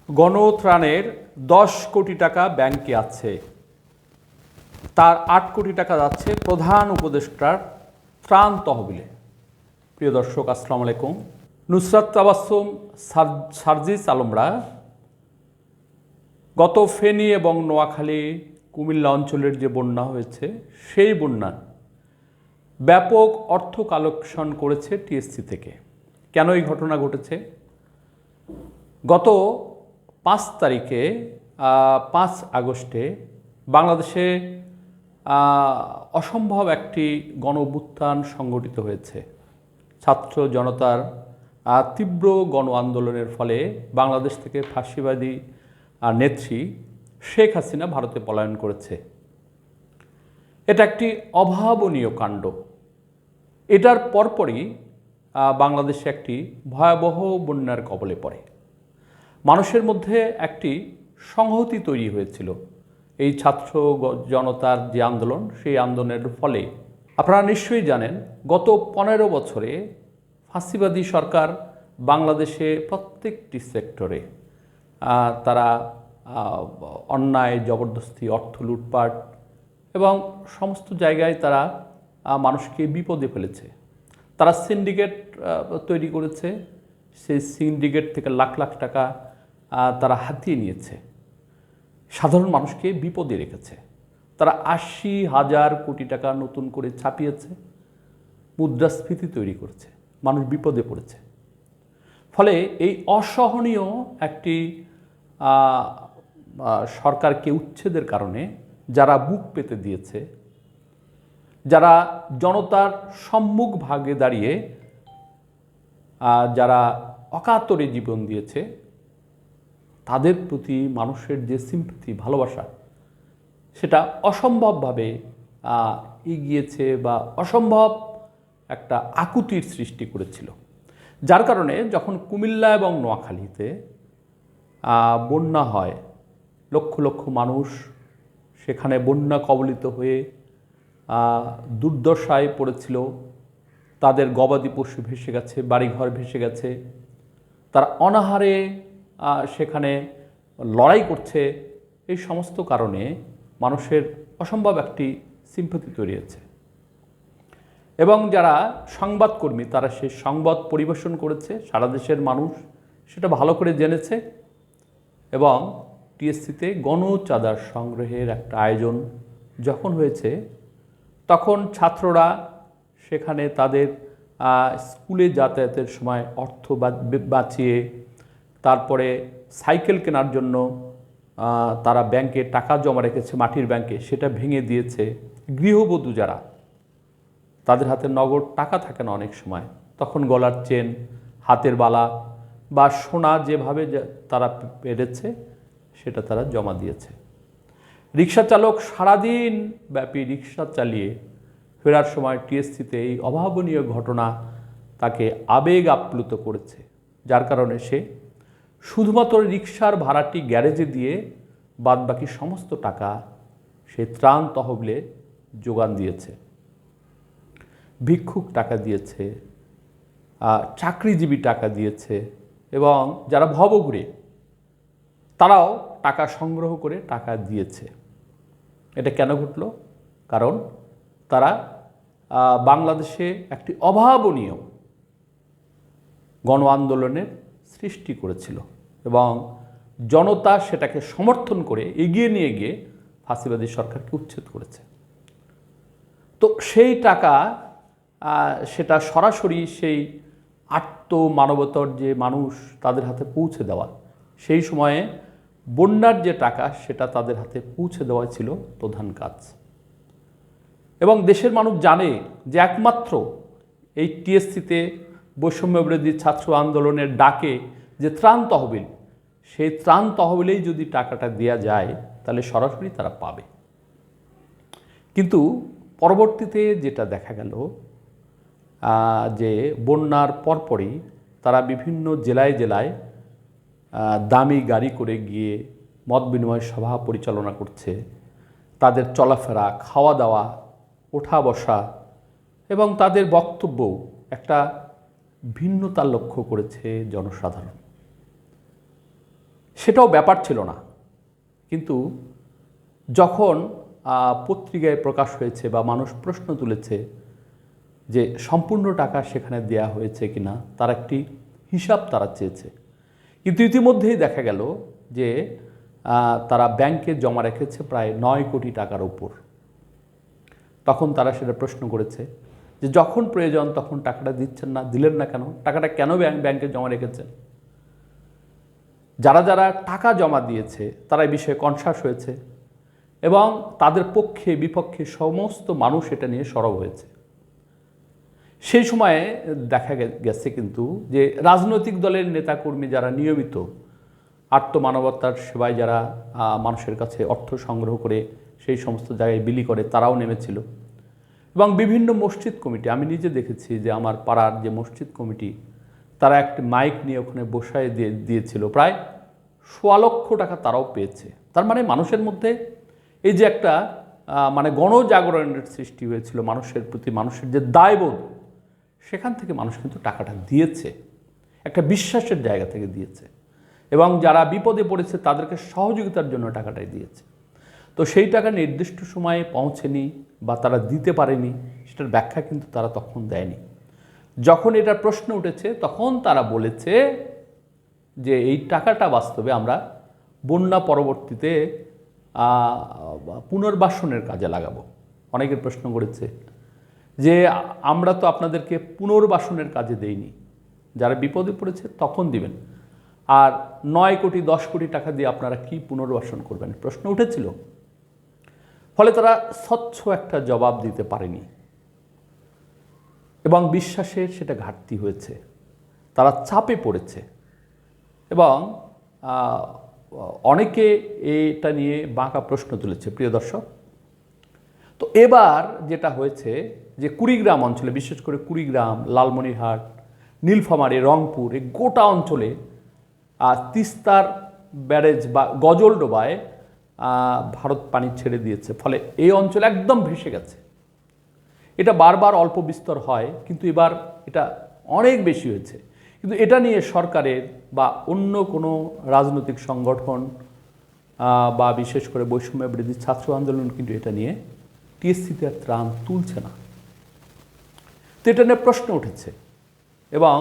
গণত্রাণের ১০ কোটি টাকা ব্যাংকে আছে, তার ৮ কোটি টাকা যাচ্ছে প্রধান উপদেষ্টার ত্রাণ তহবিলে। প্রিয় দর্শক, আসসালামু আলাইকুম। নুসরাত তাবাসসুম সার্জিস আলমরা গত ফেনী এবং নোয়াখালী কুমিল্লা অঞ্চলের যে বন্যা হয়েছে, সেই বন্যা ব্যাপক অর্থ কালেকশন করেছে টিএসসি থেকে। কেন এই ঘটনা ঘটেছে? গত ৫ তারিখে ৫ আগস্টে বাংলাদেশে অসম্ভব একটি গণ অভ্যুত্থান সংগঠিত হয়েছে। ছাত্র জনতার তীব্র গণ আন্দোলনের ফলে বাংলাদেশ থেকে ফাঁসিবাদী নেত্রী শেখ হাসিনা ভারতে পলায়ন করেছে। এটা একটি অভাবনীয় কাণ্ড। এটার পরপরই বাংলাদেশে একটি ভয়াবহ বন্যার কবলে পড়ে। মানুষের মধ্যে একটি সংহতি তৈরি হয়েছিল এই ছাত্র জনতার যে আন্দোলন, সেই আন্দোলনের ফলে। আপনারা নিশ্চয়ই জানেন, গত ১৫ বছরে ফাঁসিবাদী সরকার বাংলাদেশে প্রত্যেকটি সেক্টরে তারা অন্যায়, জবরদস্তি, অর্থ লুটপাট এবং সমস্ত জায়গায় তারা মানুষকে বিপদে ফেলেছে। তারা সিন্ডিকেট তৈরি করেছে, সেই সিন্ডিকেট থেকে লাখ লাখ টাকা তারা হাতিয়ে নিয়েছে, সাধারণ মানুষকে বিপদে রেখেছে। তারা ৮০,০০০ কোটি টাকা নতুন করে ছাপিয়েছে, মুদ্রাস্ফীতি তৈরি করেছে, মানুষ বিপদে পড়েছে। ফলে এই অসহনীয় একটি সরকারকে উচ্ছেদের কারণে যারা বুক পেতে দিয়েছে, যারা জনতার সম্মুখ ভাগে দাঁড়িয়ে যারা অকাতরে জীবন দিয়েছে, তাদের প্রতি মানুষের যে সিম্প্যাথি, ভালোবাসা, সেটা অসম্ভবভাবে এগিয়েছে বা অসম্ভব একটা আকুতির সৃষ্টি করেছিল। যার কারণে যখন কুমিল্লা এবং নোয়াখালীতে বন্যা হয়, লক্ষ লক্ষ মানুষ সেখানে বন্যা কবলিত হয়ে দুর্দশায় পড়েছিল। তাদের গবাদি পশু ভেসে গেছে, বাড়িঘর ভেসে গেছে, তারা অনাহারে সেখানে লড়াই করছে। এই সমস্ত কারণে মানুষের অসম্ভব একটি সিম্প্যাথি তৈরি হয়েছে এবং যারা সংবাদকর্মী, তারা সেই সংবাদ পরিবেশন করেছে, সারা দেশের মানুষ সেটা ভালো করে জেনেছে এবং টিএসসিতে গণচাঁদা সংগ্রহের একটা আয়োজন যখন হয়েছে, তখন ছাত্ররা সেখানে তাদের স্কুলে যাতায়াতের সময় অর্থ বাঁচিয়ে, তারপরে সাইকেল কেনার জন্য তারা ব্যাংকে টাকা জমা রেখেছে, মাটির ব্যাংকে, সেটা ভেঙে দিয়েছে। গৃহবধূ যারা, তাদের হাতে নগদ টাকা থাকে না অনেক সময়, তখন গলার চেন, হাতের বালা বা সোনা যেভাবে তারা পেরেছে সেটা তারা জমা দিয়েছে। রিক্সা চালক সারাদিন ব্যাপী রিক্সা চালিয়ে ফেরার সময় টিএসসিতে এই অভাবনীয় ঘটনা তাকে আবেগ আপ্লুত করেছে, যার কারণে সে শুধুমাত্র রিক্সার ভাড়াটি গ্যারেজে দিয়ে বাদবাকি সমস্ত টাকা সে ত্রাণ তহবিলে যোগান দিয়েছে। ভিক্ষুক টাকা দিয়েছে, চাকরিজীবী টাকা দিয়েছে এবং যারা ভবঘুরে তারাও টাকা সংগ্রহ করে টাকা দিয়েছে। এটা কেন ঘটল? কারণ তারা বাংলাদেশে একটি অভাবনীয় গণ আন্দোলনের সৃষ্টি করেছিল এবং জনতা সেটাকে সমর্থন করে এগিয়ে নিয়ে গিয়ে ফাঁসিবাদী সরকারকে উচ্ছেদ করেছে। তো সেই টাকা সেটা সরাসরি সেই আত্মমানবতার যে মানুষ, তাদের হাতে পৌঁছে দেওয়া, সেই সময়ে বন্যার যে টাকা সেটা তাদের হাতে পৌঁছে দেওয়া ছিল প্রধান কাজ। এবং দেশের মানুষ জানে যে একমাত্র এই টিএসসিতে বৈষম্য বিরোধী ছাত্র আন্দোলনের ডাকে যে ত্রাণ তহবিল, সেই ত্রাণ তহবিলেই যদি টাকাটা দেওয়া যায় তাহলে সরাসরি তারা পাবে। কিন্তু পরবর্তীতে যেটা দেখা গেল যে বন্যার পরপরই তারা বিভিন্ন জেলায় জেলায় দামি গাড়ি করে গিয়ে মত বিনিময় সভা পরিচালনা করছে। তাদের চলাফেরা, খাওয়া দাওয়া, ওঠা বসা এবং তাদের বক্তব্য একটা ভিন্নতা লক্ষ্য করেছে জনসাধারণ। সেটাও ব্যাপার ছিল না। কিন্তু যখন পত্রিকায় প্রকাশ হয়েছে বা মানুষ প্রশ্ন তুলেছে যে সম্পূর্ণ টাকা সেখানে দেয়া হয়েছে কিনা, তার একটি হিসাব তারা চেয়েছে। কিন্তু ইতিমধ্যেই দেখা গেল যে তারা ব্যাংকে জমা রেখেছে প্রায় 9 কোটি টাকার উপর। তখন তারা সেটা প্রশ্ন করেছে যে যখন প্রয়োজন তখন টাকাটা দিচ্ছেন না, দিলেন না কেন? টাকাটা কেন ব্যাংকে জমা রেখেছেন? যারা যারা টাকা জমা দিয়েছে তারা এই বিষয়ে কনসাস হয়েছে এবং তাদের পক্ষে বিপক্ষে সমস্ত মানুষ এটা নিয়ে সরব হয়েছে। সেই সময়ে দেখা গেছে কিন্তু যে রাজনৈতিক দলের নেতাকর্মী যারা নিয়মিত আত্মমানবতার সেবায় যারা মানুষের কাছে অর্থ সংগ্রহ করে সেই সমস্ত জায়গায় বিলি করে, তারাও নেমেছিল। এবং বিভিন্ন মসজিদ কমিটি, আমি নিজে দেখেছি যে আমার পাড়ার যে মসজিদ কমিটি, তারা একটি মাইক নিয়ে ওখানে বসায় দিয়েছিল। প্রায় 1.25 লক্ষ টাকা তারাও পেয়েছে। তার মানে মানুষের মধ্যে এই যে একটা মানে গণজাগরণের সৃষ্টি হয়েছিল মানুষের প্রতি, মানুষের যে দায়বোধ, সেখান থেকে মানুষ কিন্তু টাকাটা দিয়েছে, একটা বিশ্বাসের জায়গা থেকে দিয়েছে এবং যারা বিপদে পড়েছে তাদেরকে সহযোগিতার জন্য টাকাটাই দিয়েছে। তো সেই টাকা নির্দিষ্ট সময়ে পৌঁছেনি বা তারা দিতে পারেনি, সেটার ব্যাখ্যা কিন্তু তারা তখন দেয়নি। যখন এটার প্রশ্ন উঠেছে তখন তারা বলেছে যে এই টাকাটা বাস্তবে আমরা বন্যা পরবর্তীতে পুনর্বাসনের কাজে লাগাবো। অনেকের প্রশ্ন করেছে যে আমরা তো আপনাদেরকে পুনর্বাসনের কাজে দেইনি, যারা বিপদে পড়েছে তখন দিবেন, আর 9 কোটি 10 কোটি টাকা দিয়ে আপনারা কি পুনর্বাসন করবেন, প্রশ্ন উঠেছিল। ফলে তারা স্বচ্ছ একটা জবাব দিতে পারেনি এবং বিশ্বাসের সেটা ঘাটতি হয়েছে, তারা চাপে পড়েছে এবং অনেকে এটা নিয়ে বাঁকা প্রশ্ন তুলেছে। প্রিয় দর্শক, তো এবার যেটা হয়েছে যে কুড়িগ্রাম অঞ্চলে, বিশেষ করে কুড়িগ্রাম, লালমনিরহাট, নীলফামারী, রংপুর, এই গোটা অঞ্চলে তিস্তার ব্যারেজ বা গজলডোবায় ভারত পানি ছেড়ে দিয়েছে। ফলে এই অঞ্চল একদম ভেসে গেছে। এটা বারবার অল্প বিস্তর হয়, কিন্তু এবার এটা অনেক বেশি হয়েছে। কিন্তু এটা নিয়ে সরকারের বা অন্য কোনো রাজনৈতিক সংগঠন বা বিশেষ করে বৈষম্য বিরোধী ছাত্র আন্দোলন কিন্তু এটা নিয়ে টিএসসিতে আর ত্রাণ তুলছে না। তো এটা নিয়ে প্রশ্ন উঠেছে এবং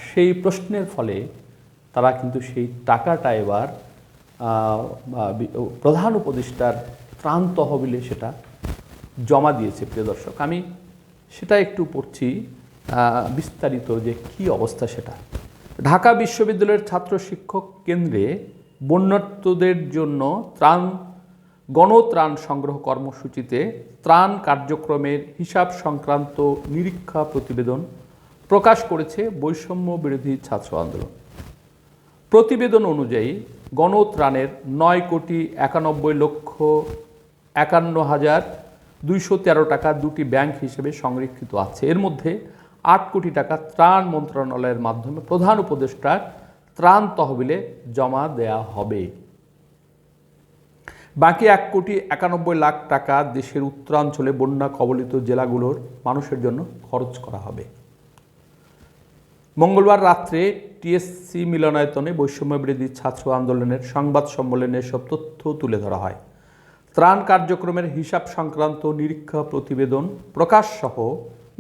সেই প্রশ্নের ফলে তারা কিন্তু সেই টাকাটা এবার প্রধান উপদেষ্টার ত্রাণ তহবিলে সেটা জমা দিয়েছে। প্রিয় দর্শক, আমি সেটা একটু পড়ছি বিস্তারিত যে কি অবস্থা সেটা। ঢাকা বিশ্ববিদ্যালয়ের ছাত্র শিক্ষক কেন্দ্রে বন্যার্তদের জন্য গণত্রাণ সংগ্রহ কর্মসূচিতে ত্রাণ কার্যক্রমের হিসাব সংক্রান্ত নিরীক্ষা প্রতিবেদন প্রকাশ করেছে বৈষম্য বিরোধী ছাত্র আন্দোলন। প্রতিবেদন অনুযায়ী গণত্রাণের 9,51,213 টাকা দুটি ব্যাংক হিসেবে সংরক্ষিত আছে। এর মধ্যে 8 কোটি টাকা ত্রাণ মন্ত্রণালয়ের মাধ্যমে প্রধান উপদেষ্টার ত্রাণ তহবিলে জমা দেয়া হবে। বাকি 1,91,00,000 টাকা দেশের উত্তরাঞ্চলে বন্যা কবলিত জেলাগুলোর মানুষের জন্য খরচ করা হবে। মঙ্গলবার রাত্রে টিএসসি মিলনায়তনে বৈষম্য বিরোধী ছাত্র আন্দোলনের সংবাদ সম্মেলনে এসব তথ্য তুলে ধরা হয়। ত্রাণ কার্যক্রমের হিসাব সংক্রান্ত নিরীক্ষা প্রতিবেদন প্রকাশ সহ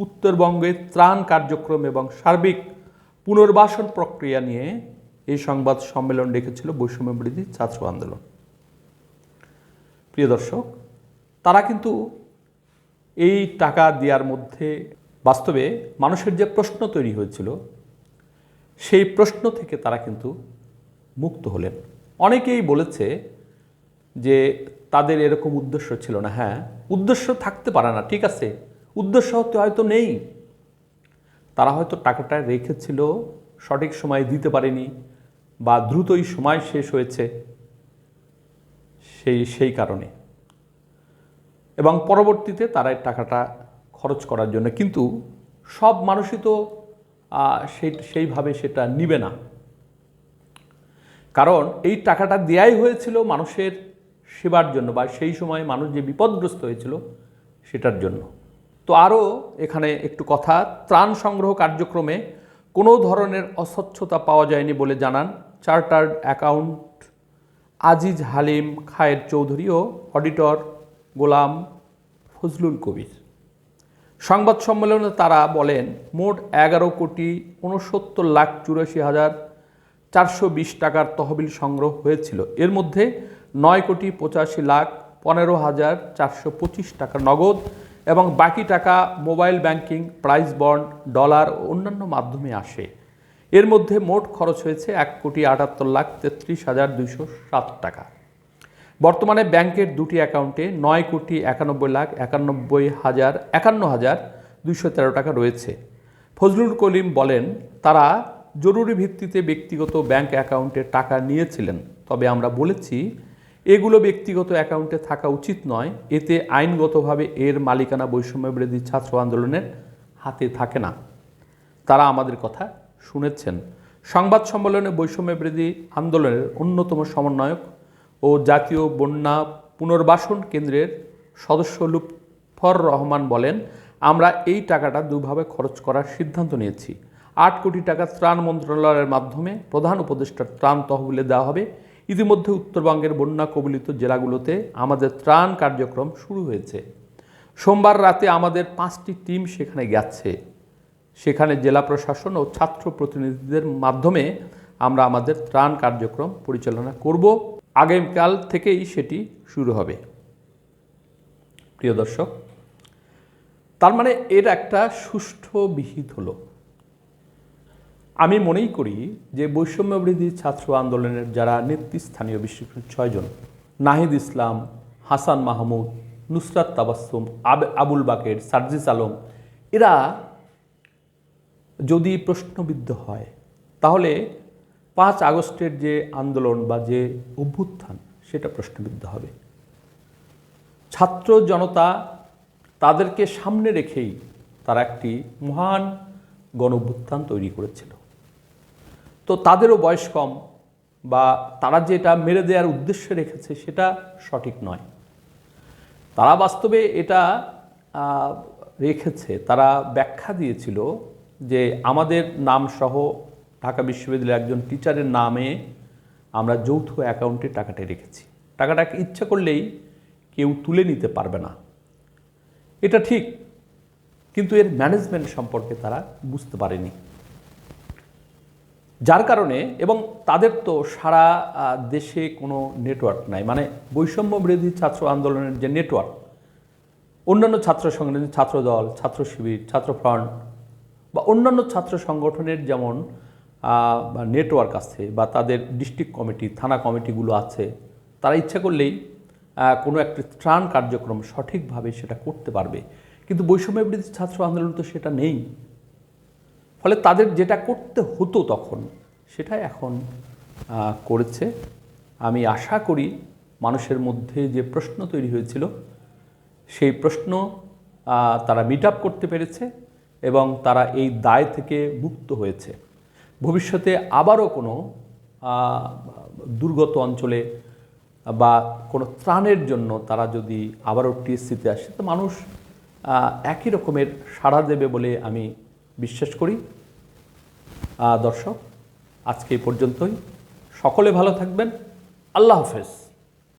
উত্তরবঙ্গের ত্রাণ কার্যক্রম এবং সার্বিক পুনর্বাসন প্রক্রিয়া নিয়ে এই সংবাদ সম্মেলন ডেকেছিল বৈষম্য বিরোধী ছাত্র আন্দোলন। প্রিয় দর্শক, তারা কিন্তু এই টাকা দেওয়ার মধ্যে বাস্তবে মানুষের যে প্রশ্ন তৈরি হয়েছিল সেই প্রশ্ন থেকে তারা কিন্তু মুক্ত হলেন। অনেকেই বলেছে যে তাদের এরকম উদ্দেশ্য ছিল না। হ্যাঁ, উদ্দেশ্য থাকতে পারে না, ঠিক আছে, উদ্দেশ্য হয়তো নেই, তারা হয়তো টাকাটা রেখেছিল, সঠিক সময়ে দিতে পারেনি বা দ্রুতই সময় শেষ হয়েছে সেই কারণে, এবং পরবর্তীতে তারা টাকাটা খরচ করার জন্য। কিন্তু সব মানুষই তো সেইভাবে সেটা নিবে না, কারণ এই টাকাটা দেয়াই হয়েছিল মানুষের সেবার জন্য বা সেই সময় মানুষ যে বিপদগ্রস্ত হয়েছিল সেটার জন্য। তো আরও এখানে একটু কথা, ত্রাণ সংগ্রহ কার্যক্রমে কোনো ধরনের অস্বচ্ছতা পাওয়া যায়নি বলে জানান চার্টার্ড অ্যাকাউন্ট আজিজ হালিম খায়ের চৌধুরী ও অডিটর গোলাম ফজলুল কবির। সংবাদ সম্মেলনে তারা বলেন, মোট 11,69,84,420 টাকার তহবিল সংগ্রহ হয়েছিল। এর মধ্যে 9,85,15,425 টাকা নগদ এবং বাকি টাকা mobile banking, price bond, dollar ও অন্যান্য মাধ্যমে আসে। এর মধ্যে মোট খরচ হয়েছে 1,78,33,207 টাকা। বর্তমানে ব্যাংকের দুটি অ্যাকাউন্টে 9,91,91,51,213 টাকা রয়েছে। ফজলুল করিম বলেন, তারা জরুরি ভিত্তিতে ব্যক্তিগত ব্যাংক অ্যাকাউন্টে টাকা নিয়েছিলেন, তবে আমরা বলেছি এগুলো ব্যক্তিগত অ্যাকাউন্টে থাকা উচিত নয়, এতে আইনগতভাবে এর মালিকানা বৈষম্যবিরোধী ছাত্র আন্দোলনের হাতে থাকে না। তারা আমাদের কথা শুনেছেন। সংবাদ সম্মেলনে বৈষম্যবিরোধী আন্দোলনের অন্যতম সমন্বয়ক ও জাতীয় বন্যা পুনর্বাসন কেন্দ্রের সদস্য লুৎফর রহমান বলেন, আমরা এই টাকাটা দুভাবে খরচ করার সিদ্ধান্ত নিয়েছি। 8 কোটি টাকা ত্রাণ মন্ত্রণালয়ের মাধ্যমে প্রধান উপদেষ্টার ত্রাণ তহবিলে দেওয়া হবে। ইতিমধ্যে উত্তরবঙ্গের বন্যা কবলিত জেলাগুলোতে আমাদের ত্রাণ কার্যক্রম শুরু হয়েছে। সোমবার রাতে আমাদের 5টি টিম সেখানে গেছে। সেখানে জেলা প্রশাসন ও ছাত্র প্রতিনিধিদের মাধ্যমে আমরা আমাদের ত্রাণ কার্যক্রম পরিচালনা করব। আগামীকাল থেকেই সেটি শুরু হবে। প্রিয় দর্শক, তার মানে এর একটা সুষ্ঠু বিহিত হলো। আমি মনেই করি যে বৈষম্যবিরোধী ছাত্র আন্দোলনের যারা নেতৃস্থানীয় বিশেষ করে 6 জন, নাহিদ ইসলাম, হাসান মাহমুদ, নুসরাত তাবাসসুম, আবুল বাকের, সার্জিস আলম, এরা যদি প্রশ্নবিদ্ধ হয় তাহলে 5 আগস্টের যে আন্দোলন বা যে অভ্যুত্থান সেটা প্রশ্নবিদ্ধ হবে। ছাত্র জনতা তাদেরকে সামনে রেখেই তারা একটি মহান গণ অভ্যুত্থান তৈরি করেছিল। তো তাদেরও বয়স কম, বা তারা যেটা মেরে দেওয়ার উদ্দেশ্যে রেখেছে সেটা সঠিক নয়। তারা বাস্তবে এটা রেখেছে, তারা ব্যাখ্যা দিয়েছিল যে আমাদের নাম সহ ঢাকা বিশ্ববিদ্যালয়ের একজন টিচারের নামে আমরা যৌথ অ্যাকাউন্টে টাকাটা রেখেছি। টাকাটাকে ইচ্ছা করলেই কেউ তুলে নিতে পারবে না, এটা ঠিক, কিন্তু এর ম্যানেজমেন্ট সম্পর্কে তারা বুঝতে পারেনি। যার কারণে, এবং তাদের তো সারা দেশে কোনো নেটওয়ার্ক নাই, মানে বৈষম্য বিরোধী ছাত্র আন্দোলনের যে নেটওয়ার্ক, অন্যান্য ছাত্র সংগঠন, ছাত্রদল, ছাত্র শিবির, ছাত্র ফ্রন্ট বা অন্যান্য ছাত্র সংগঠনের যেমন নেটওয়ার্ক আছে বা তাদের ডিস্ট্রিক্ট কমিটি, থানা কমিটিগুলো আছে, তারা ইচ্ছা করলেই কোনো একটি ত্রাণ কার্যক্রম সঠিকভাবে সেটা করতে পারবে। কিন্তু বৈষম্য বিরোধী ছাত্র আন্দোলন তো সেটা নেই। ফলে তাদের যেটা করতে হতো তখন সেটাই এখন করেছে। আমি আশা করি মানুষের মধ্যে যে প্রশ্ন তৈরি হয়েছিল সেই প্রশ্ন তারা মিট আপ করতে পেরেছে এবং তারা এই দায় থেকে মুক্ত হয়েছে। ভবিষ্যতে আবারও কোনো দুর্গত অঞ্চলে বা কোনো ত্রাণের জন্য তারা যদি আবারও টিএসসিতে আসে তো মানুষ একই রকমের সাড়া দেবে বলে আমি বিশ্বাস করি। দর্শক, আজকে এই পর্যন্তই। সকলে ভালো থাকবেন। আল্লাহ হাফেজ।